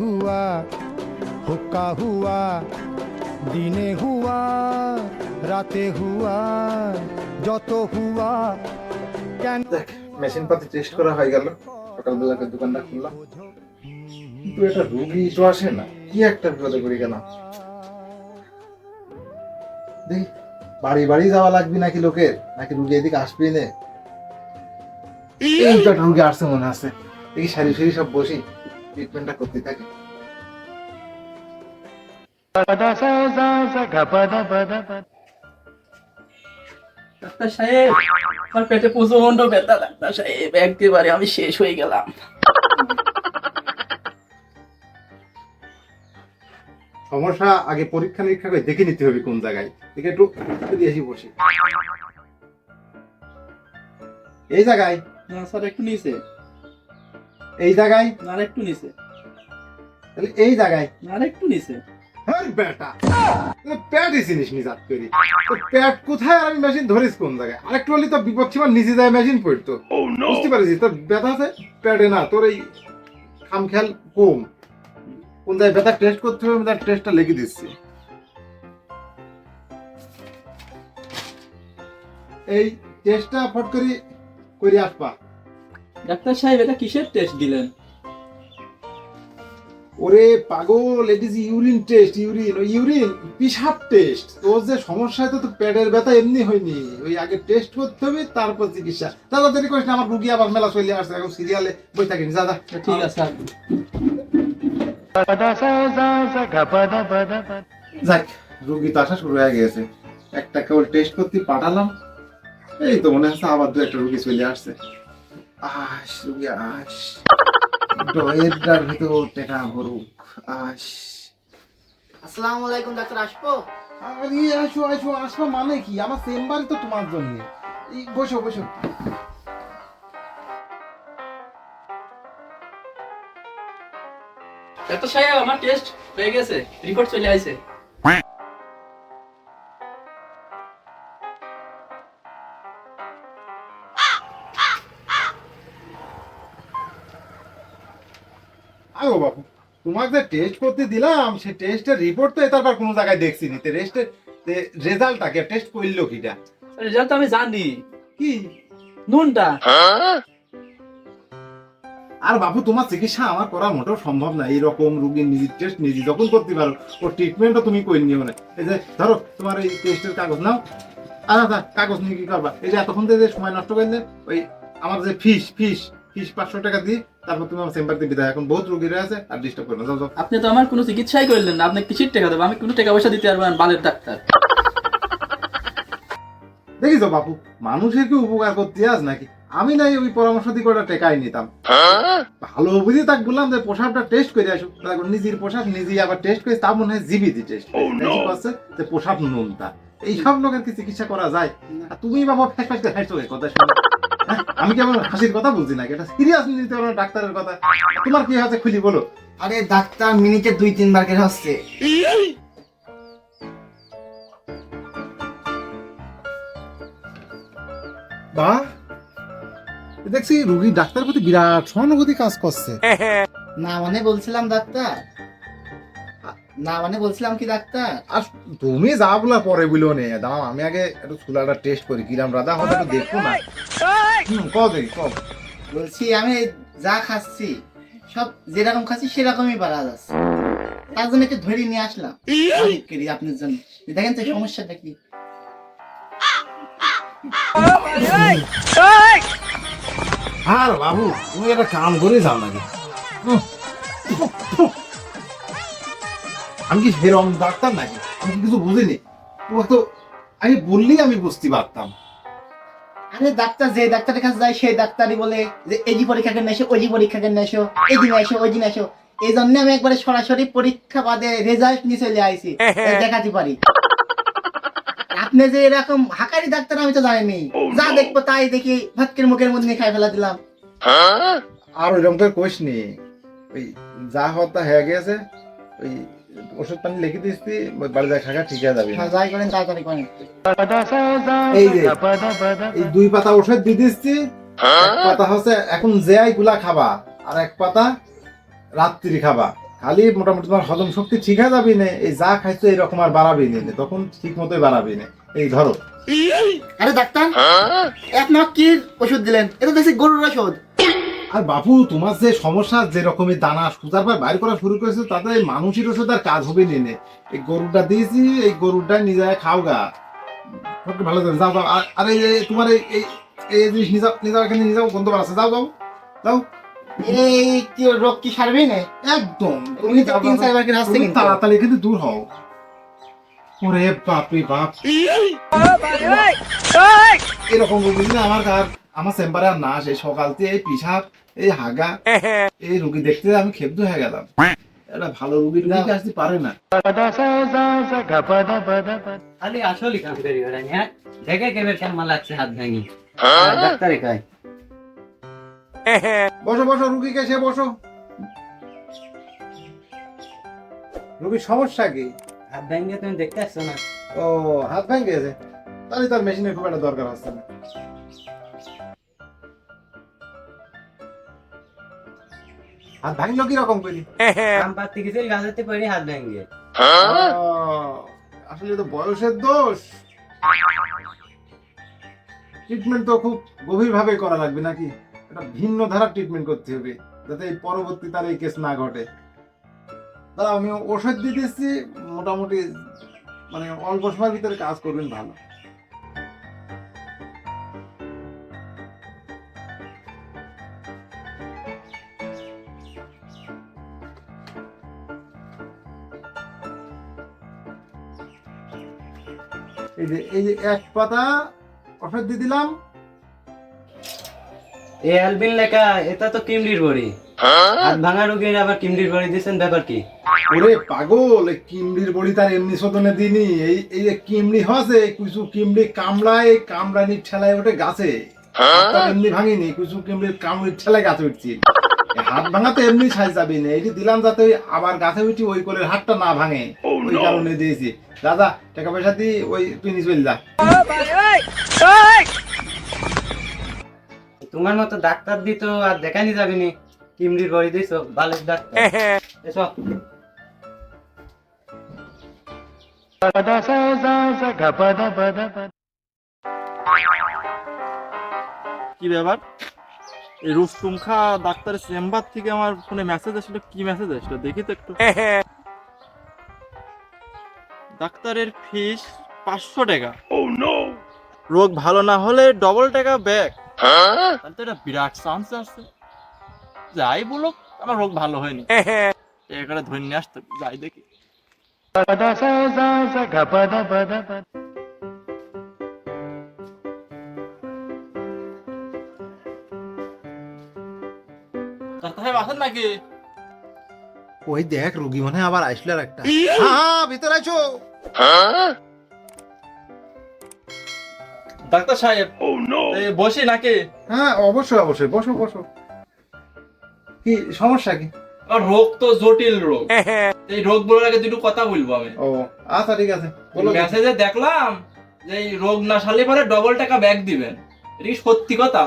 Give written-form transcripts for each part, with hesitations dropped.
হুয়া হুক্কা হুয়া দিনে হুয়া রাতে হুয়া যত হুয়া কেন দেখ মেশিন পাতি টেস্ট করা হয়ে গেল, সকালবেলাকে দোকানটা খুললাম, কিন্তু এটা রুগী তো আসে না, কি একটা বিপদে পড়ে গেলাম। দেখি বাড়ি বাড়ি যাওয়া লাগবে নাকি লোকের, নাকি রুগী এদিকে আসবে না। এই তো একটা রুগী আসছে মনে আছে, দেখি সারি সারি সব বসি ট্রিটমেন্টটা করতে থাকি। ডাক্তার সাহেব, আমার পেটে প্রচন্ড ব্যথা। ডাক্তার সাহেব, একেবারে আমি শেষ হয়ে গেলাম। সমস্যা আগে পরীক্ষা নিরীক্ষা করে দেখে নিতে হবে কোন জায়গায়। দেখে একটু দিয়ে আসি বসি। এই জায়গায়, না স্যার, একটু নিচে। এই জায়গায়, না একটু নিচে। তাহলে এই জায়গায়। না একটু নিচে। হ্যাঁ বেটা, প্যাড জিনিস নিজাত করি তো, প্যাড কোথায় আর আমি মেশিন ধরিস কোন জায়গায়? আরেকটু হলে তো বিপদ ছিল, নিচে যায় মেশিন পড়তো। বুঝতে পারিস তোর ব্যথা আছে প্যাডে না, তোর এই খামখেয়াল কম। কোন জায়গায় ব্যথা টেস্ট করতে হবে, আমি তার টেস্টটা লিখে দিচ্ছি। এই টেস্টটা ফট করে আসবা। ডাক্তার সাহেব, এটা কিসের টেস্ট দিলেন? ওরে পাগল, it is urine test. Urine পিসাব টেস্ট। তোর যে সমস্যা তো পেটের ব্যথা এমনি হয়নি, ওই আগে টেস্ট করতে হবে তারপর চিকিৎসা। তাড়াতাড়ি করিস না, আমার রুগী আবার মেলা চলে আসছে, এখন সিরিয়ালে বই থাকিস। দাদা ঠিক আছে স্যার। যাক, রুগী তো আসা শুরু হয়ে গেছে। একটা কেবল টেস্ট করতে পাঠালাম, এই তো মনে হচ্ছে আবার দু একটা রুগী চলে আসছে। আস রুগী আস, ডয়ের ভিতর টেকা ভরুক। আস, আসসালামু আলাইকুম ডাক্তার, আসবো? আরে আসো আসো, আসো মানে কি? আমার চেম্বারই তো তোমার জন্য। বসো বসো। ডাক্তার সাহেব, আমার টেস্ট হয়ে গেছে, রিপোর্ট চলে আসছে। আগো বাবু, তোমাকে যে টেস্ট করতে দিলাম, সে টেস্টের রিপোর্ট তো তারপর কোনো জায়গায় দেখছি নি। রেজাল্টটাকে টেস্ট করলো কিটা? রেজাল্ট তো আমি জানি। কি নুনটা। আর বাবু, তোমার চিকিৎসা আমার করা মোটেও সম্ভব না। এইরকম রুগীর নিজের টেস্ট নিজে যখন করতে পারো, ওর ট্রিটমেন্টও তুমি করে নিও না। এই যে ধরো তোমার এই টেস্টের কাগজ নাও। আচ্ছা, কাগজ নিয়ে কি করবা? এই যে এতক্ষণ যে সময় নষ্ট করলে, ওই আমার যে ফিস 500 টাকা দিই, তারপর তুমি আমার চেম্বারতে বিদায়। এখন বহুত রুগীরা আছে, আর ডিস্টার্ব করো না। যাও যাও। আপনি তো আমার কোনো চিকিৎসাই করলেন না। আপনি কিসের টাকা দেবো? আমি কোনো টাকা পয়সা দিতে পারবো না, বালের ডাক্তার। দেখিস বাপু, মানুষের কি উপকার করতে আস নাকি? আমি নাই ওই পরামর্শ দিয়ে করে টেকাই নিতাম। ভালো বুঝি তাকে বললাম যে পোশাকটা টেস্ট করে আসো। নিজের পোশাক নিজেই আবার টেস্ট করে, তা মনে হয় জিবিটি টেস্ট করছে যে পোশাক নুনটা। এইসব লোকের কি চিকিৎসা করা যায়? আর তুমি বাবা ফ্যাস ফ্যাস করে হাসছো কথা শুনে। আমি কেমন হাসির কথা বলছি নাকি? এটা সিরিয়াস নিতে পারো না ডাক্তারের কথা। তোমার কি হচ্ছে খুলি বলো। আরে ডাক্তার, মিনিটে 2-3 বার করে হচ্ছে। বা দেখছি রুগী ডাক্তারের প্রতি বিরাট সহানুভূতি কাজ করছে। না মানে বলছিলাম ডাক্তার, না মানে বলছিলাম কি ডাক্তার, আর তুমি যা বলা পরে বলো নে, দাঁড়াও আমি আগে একটু চুলাটা টেস্ট করি কিরাম রাধা হবে, একটু দেখবো না। কব বলছি আমি যা খাচ্ছি সব যেরকম খাচ্ছি সেরকমই বাড়া যাচ্ছে। তার জন্য একটু ধরে নিয়ে আসলাম অনেক করি আপনার জন্য। দেখেন তো সমস্যাটা কি। আর বাবু, তুমি একটা কাম করে যাও নাকি? আমি কি সেরকম ডাক্তার নাকি? আমি কি কিছু বুঝিনি? তোমাকে তো আমি বললেই আমি বুঝতে পারতাম। আরে ডাক্তার যে ডাক্তারের কাছে যায় সেই ডাক্তারই বলে যে এই পরীক্ষা কেন এসো, ওই পরীক্ষা কেন এসো, এই দিন এসো ওই দিন এসো। এই জন্য আমি একবারে সরাসরি পরীক্ষা বাদে রেজাল্ট নিয়ে চলে আইছি, দেখাতে পারি। আপনি যে এরকম হাকারি ডাক্তার আমি তো জানিনি। যা দেখবো তাই দেখি ভাতকের মুখের মধ্যে খাই ফেলা দিলাম। আর ওইরকম করে কোষ নি, ওই যা হওয়ার তা হয়ে গেছে। ওই ওষুধ পানি লিখে দিচ্ছি, বাড়ি যা খাগা ঠিক হয়ে যাবে। যাই করেন তাড়াতাড়ি করেন। এই যে এই 2 পাতা ওষুধ দিয়ে দিচ্ছি। এক পাতা হচ্ছে এখন যে গুলা খাবা, আর এক পাতা রাত্রি খাবা। খালি মোটামুটি তোমার হজম শক্তি ঠিক হয়ে যাবি না, এই যা খাইছো এরকম আর বাড়াবি না, তখন ঠিক মতোই বাড়াবি না। এই ধরো। আরে ডাক্তার, আপনার কি ওষুধ দিলেন? এটা দেখছি গরুর ওষুধ। আর বাপু, তোমার যে সমস্যা, যে রকমের দানা সুতার পর বাইর করা শুরু করেছে, তাতে এই মানুষের ওষুধ আর কাজ হবে নে। এই গরুটা দিয়েছি, এই গরুটা নিজে খাও গা, সবকে ভালো যাবে। যাও যাও। আর এই যে তোমার এই এই এই জিনিস নিয়ে যাও, নিয়ে যাও, এখানে নিয়ে যাও, গন্ধ বাড়াচ্ছে। যাও যাও যাও। এই কি রোগ কি সারবে না? একদম তুমি তো 3-4 বার করে আসছে, তুমি কিন্তু তাড়াতাড়ি এখানে দূর হও। ওরে বাপ রে বাপ, এরকম রোগী না আমার চেম্বারে আর না আসে। সকাল থেকে এই পিসাব, এই হাগা, এই রোগী দেখতে আমি ক্ষেব্ধ হয়ে গেলাম। এটা ভালো রোগী আসতে পারে না। খালি আসলে কাম করি ওরা নিয়ে দেখে কেমন কেমন লাগছে হাত ভাঙি ডাক্তারে কয় বসো বসো, রুগীকে সে বসো। রুগীর সমস্যা কি? হাত ভাঙে তুমি দেখতে আসছো না? ও, হাত ভেঙে গেছে, তাহলে তার মেশিনের খুব একটা দরকার হচ্ছে না। হাত ভাঙলো কিরকম করি? আম পাতি গেছিল গাছেতে পড়ে হাত ভাঙে। আসলে তো বয়সের দোষ। ট্রিটমেন্ট তো খুব গভীর ভাবে করা লাগবে নাকি? এটা ভিন্ন ধারার ট্রিটমেন্ট করতে হবে, যাতে এই পরবর্তী তার এই কেস না ঘটে। দাঁড়াও, আমি ওষুধ দিয়ে দিচ্ছি, মোটামুটি মানে অল্প সময়ের ভিতরে কাজ করবেন ভালো। এই যে এক পাতা ওষুধ দিয়ে দিলাম। এই অ্যালবিন লেখা, এটা তো কিমড়ির বড়ি। হাত ভাঙা রোগীর আবার কিমড়ির বড়ি দিয়েছেন, ব্যাপার কি? ওরে পাগল, এই কিমড়ির বড়ি তার এমনি শোধনে দিনি। এই যে কিমড়ি হচ্ছে, কিছু কিমড়ি কামড়ানির ঠেলায় ওঠে গাছে, তার এমনি ভাঙিনি। কিছু কিমড়ির কামড়ির ঠেলায় গাছে উঠছি। এই হাত ভাঙা তো এমনি সাইজ যাবি না, এটি দিলাম যাতে ওই আবার গাছে উঠি ওই কোলের হাতটা না ভাঙে, ওই কারণে দিয়েছি। দাদা, টাকা পয়সা দিয়ে ওই তুই নিয়ে চলে যা। তোমার মতো ডাক্তার দিত আর দেখানি যাবেনি, কিমড়ির বড়ি দিছো, ভালো ডাক্তার। এসো। কি ব্যাপার? এই রুস্তুম খা ডাক্তারের চেম্বার থেকে আমার ফোনে মেসেজ আসলো। কি মেসেজ আসলো দেখি তো একটু। ডাক্তারের ফিস 500 টাকা। রোগ ভালো না হলে ডবল টাকা ব্যাক। তাহলে তো এটা বিরাট চান্স আছে। যাই বলো, আমার রোগ ভালো হয়নি, এখানে ধরে নিয়ে আসতে যাই দেখি। ডাক্তার সাহেব আছেন নাকি? ওই দেখ, রুগী মনে হয় আবার আসলো আর একটা। হ্যাঁ, ভিতরে আছো। ডাক্তার সাহেব এই বসি নাকি? হ্যাঁ, অবশ্যই অবশ্যই, বসো বসো। কি সমস্যা কি? আর রোগ তো জটিল রোগ। এই রোগ বলার আগে দুটো কথা বলবো আমি। ও আচ্ছা, ঠিক আছে, বলো। মেসেজে দেখলাম যে এই রোগ না সারলে পরে ডবল টাকা ব্যাক দিবেন। এটা কি সত্যি কথা?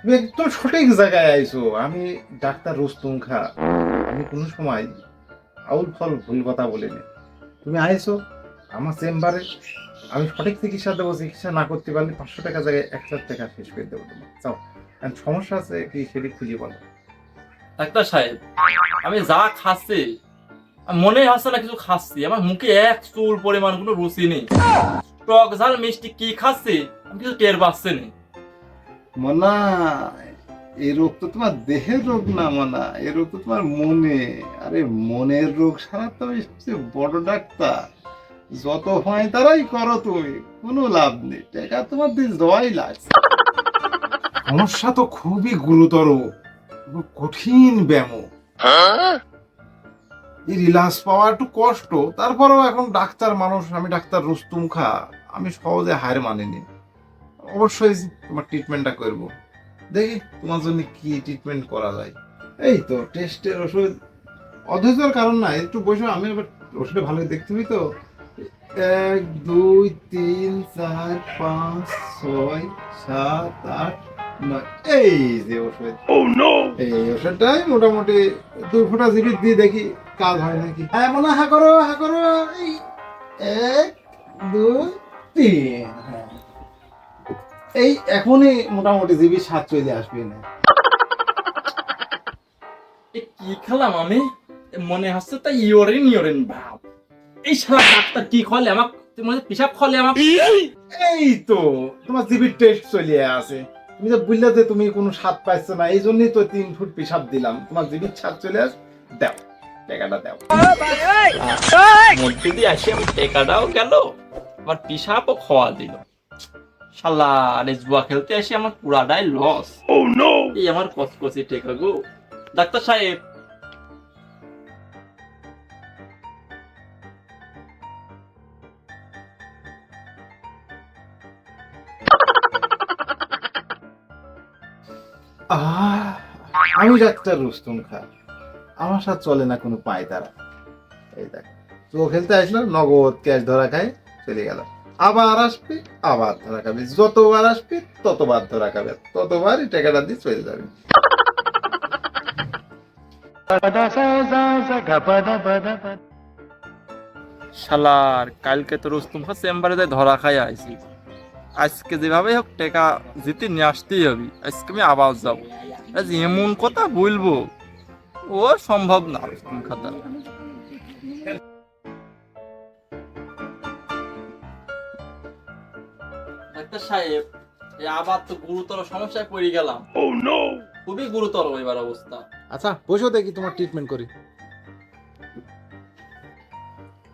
তুমি একদম সঠিক জায়গায় আইছো। আমি ডাক্তার রুস্তুম খা, আমি কোনো সময় আউল ফল ভুল কথা বলিনি। তুমি আইছো আমার চেম্বারে, আমি সঠিক চিকিৎসা দেবো। চিকিৎসা না করতে পারলে 500 টাকা জায়গায় 1,00,000 টাকা শেষ করে দেবো তোমার। চাও, কারণ সমস্যা আছে কি সেটি খুঁজে বলো। ডাক্তার সাহেব, আমি যা খাচ্ছি মনে হচ্ছে না কিছু খাচ্ছি। আমার মুখে এক চুল পরিমাণ কোনো রুচি নেই। টক ঝাল মিষ্টি কি খাচ্ছি আমি কিছু টের পাচ্ছি না। মনা, এই রোগ তো তোমার দেহের রোগ না মনা, এই রোগ তো তোমার মনে। আরে মনের রোগ সারা তো আমি সবচেয়ে বড় ডাক্তার। যত হয় তারাই করো, তুমি কোনো লাভ নেই। টাকা তোমার দিয়ে দেওয়াই লাগছে। সমস্যা তো খুবই গুরুতর, কঠিন ব্যায়াম। এই রিল্যাক্স পাওয়া একটু কষ্ট। তারপরেও এখন ডাক্তার মানুষ, আমি ডাক্তার রুস্তুম খা, আমি সহজে হার মানিনি। অবশ্যই তোমার ট্রিটমেন্টটা করব। দেখি তোমার জন্য কি ট্রিটমেন্ট করা যায়। এই তো টেস্টের ওষুধ, অধৈর্যের কারণ না, একটু বসে। আমি এবার ওষুধটা ভালো দেখতে হবে তো। 1 2 3 4 5 6 7 8 না, এই যে ওষুধ, এই ওষুধটাই মোটামুটি 2 ফোঁটা জিবি দিয়ে দেখি কাজ হয় নাকি। হ্যাঁ মনে হা করো এই 1 2 3, হ্যাঁ এই এখনই মোটামুটি জিবি 7 চলে আসবে না। এ কি খেলাম আমি, মনে হচ্ছে তা ইউরিন ভাব। এই শালা ডাক্তার কি খলে আমাক, মানে পিসাব খলে আমাক। এই তো তোমার জিবির টেস্ট চলে আছে, তুমি তো বুঝলে যে তুমি কোনো স্বাদ পাইছো না, এই জন্যই তো 3 ফুট পেশাব দিলাম, তোমার জিবির স্বাদ চলে আস। দাও টাকাটা দাও। মধ্যে দিয়ে আসে আমি টেকাটাও গেল, আবার পিসাবও খাওয়া দিল। শালা আরে জুয়া খেলতে আসি আমার পুরাটাই লস। এই আমার কচকচি টেকা গো। ডাক্তার সাহেব, আমি ডাক্তার রুস্তম খা, আমার সাথে চলে না কোনো পায়তারা। এই দেখ জুয়া খেলতে আসলো, নগদ ক্যাশ ধরা খায় চলে গেল, আবার আসবে আবার ধরা খাবে, যতবার আসবে ততবার ধরা খাবে, ততবারই টাকাটা দিয়ে চলে যাবে। শালার কালকে তো রুস্তুম খা চেম্বারে যাই ধরা খাই আইছি, আজকে যেভাবে হোক টেকা জিতে নিয়ে আসতেই হবে। আজকে আমি আবার যাবো, আজ এমন কথা বলবো ও সম্ভব না রুস্তুম খাতা। ডাক্তার সাহেব, আবার তো গুরুতর সমস্যায় পড়ে গেলাম। খুবই গুরুতর এবার অবস্থা। আচ্ছা বসো দেখি তোমার ট্রিটমেন্ট করি।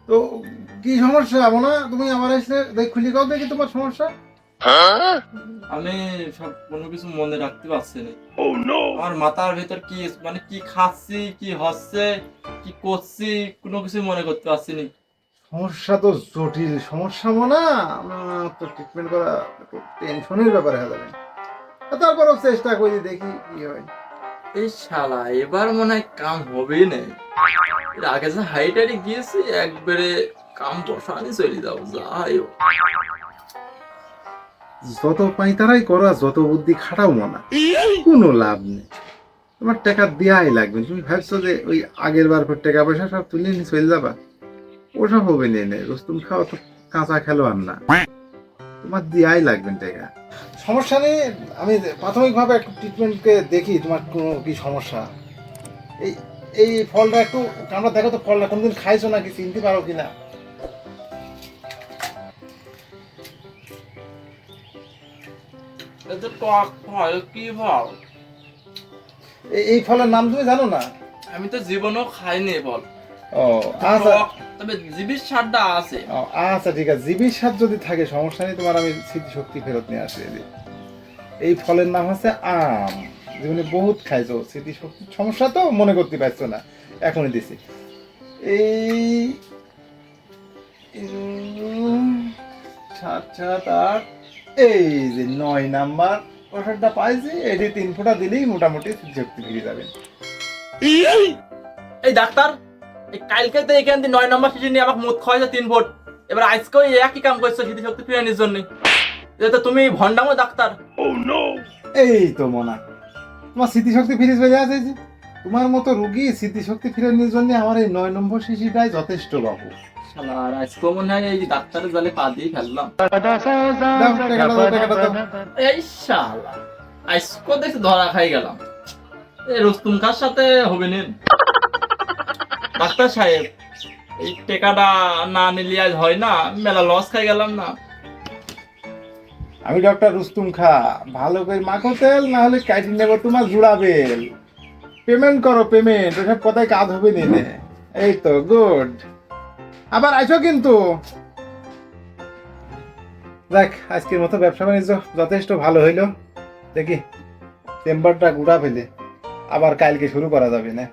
তো কি সমস্যা মনে, তুমি আমার এসে দেখ খুলি কাও দেখি তোমার সমস্যা। আমি সব কোনো কিছু মনে রাখতে পারছি না। আমার মাথার ভেতর কি মানে কি খাচ্ছি, কি হচ্ছে, কি করছি, কোনো কিছু মনে করতে পারছি না। সমস্যা তো জটিল সমস্যা মনে, আমার তো ট্রিটমেন্ট করা একটু টেনশনের ব্যাপার হয়ে যাবে, তারপরও চেষ্টা করি দেখি কি হয়। এই শালা এবার মনে হয় কাম হবেই না। এর আগে যে হাইটারি গিয়েছি একবারে কাম বসানি চলে যাও যাই হোক। যত পাইতারাই করা, যত বুদ্ধি খাটাও মনে, কোনো লাভ নেই। তোমার টাকা দেওয়াই লাগবে, তুমি ভাবছো যে ওই আগের বার টাকা পয়সা সব তুলে নিয়ে চলে যাবা, ওসব হবে নেই। রুস্তুম খাওয়া তো কাঁচা খেলোয়াড় না, তোমার দেওয়াই লাগবে টাকা। সমস্যা নেই, আমি প্রাথমিকভাবে একটু ট্রিটমেন্টকে দেখি তোমার কোনো কি সমস্যা। এই এই ফলটা একটু আমরা দেখো তো, ফলটা কোনদিন খাইছো নাকি চিনতে পারো কিনা। এটা টক হয় কি ভাব, এই ফলের নাম তুমি জানো না? আমি তো জীবনেও খাইনি বল। ও আচ্ছা, টক, তবে জিবির স্বাদটা আছে। ও আচ্ছা ঠিক আছে, জিবির স্বাদ যদি থাকে সমস্যা নেই, তোমার আমি স্মৃতিশক্তি ফেরত নিয়ে আসি। এই ফলের নাম হচ্ছে আম, জীবনে বহুত খাইছো, স্মৃতিশক্তির সমস্যা তো মনে করতে পারছো না, এখনই দিছি। এই 7 7 8, এই যে 9 নাম্বার ওষুধটা পাইছি, এটি 3 ফোঁটা দিলেই মোটামুটি স্মৃতিশক্তি ফিরে যাবে। এই ডাক্তার, এই কালকে তো এখান থেকে 9 নম্বর শিশু নিয়ে আমাকে মুখ খাওয়াইছে 3 ভোট, এবার আজকেও এই একই কাম করছো স্মৃতিশক্তি ফিরানোর জন্য। এটা তো তুমি ভন্ডামো ডাক্তার। এই তো মনা, তোমার স্মৃতিশক্তি ফিরে চলে আসে। তোমার মতো রুগী স্মৃতিশক্তি ফিরানোর জন্য আমার এই 9 নম্বর শিশিটাই যথেষ্ট বাবু। শালার আজকেও মনে হয় এই ডাক্তারের জালে পা দিয়ে ফেললাম। দাও, টাকাটা দাও। এই শালা আজকেও দেখছি ধরা খাই গেলাম। এই রুস্তুম খার সাথে হবে নিন। ডাক্তার সাহেব, এই টেকাটা না নিলে আজ হয় না, মেলা লস খাই গেলাম না। আমি ডক্টর রুস্তুম খা, ভালো করে মাখো তেল, না হলে কাটি নেব তোমার জুড়াবেল। পেমেন্ট করো, পেমেন্ট, ওসব কথায় কাজ হবে নিনে। এই তো গুড, আবার আইসো কিন্তু। দেখ আজকের মতো ব্যবসা বাণিজ্য যথেষ্ট ভালো হইলো, দেখি চেম্বারটা গুড়া ফেলে আবার কালকে শুরু করা যাবে না।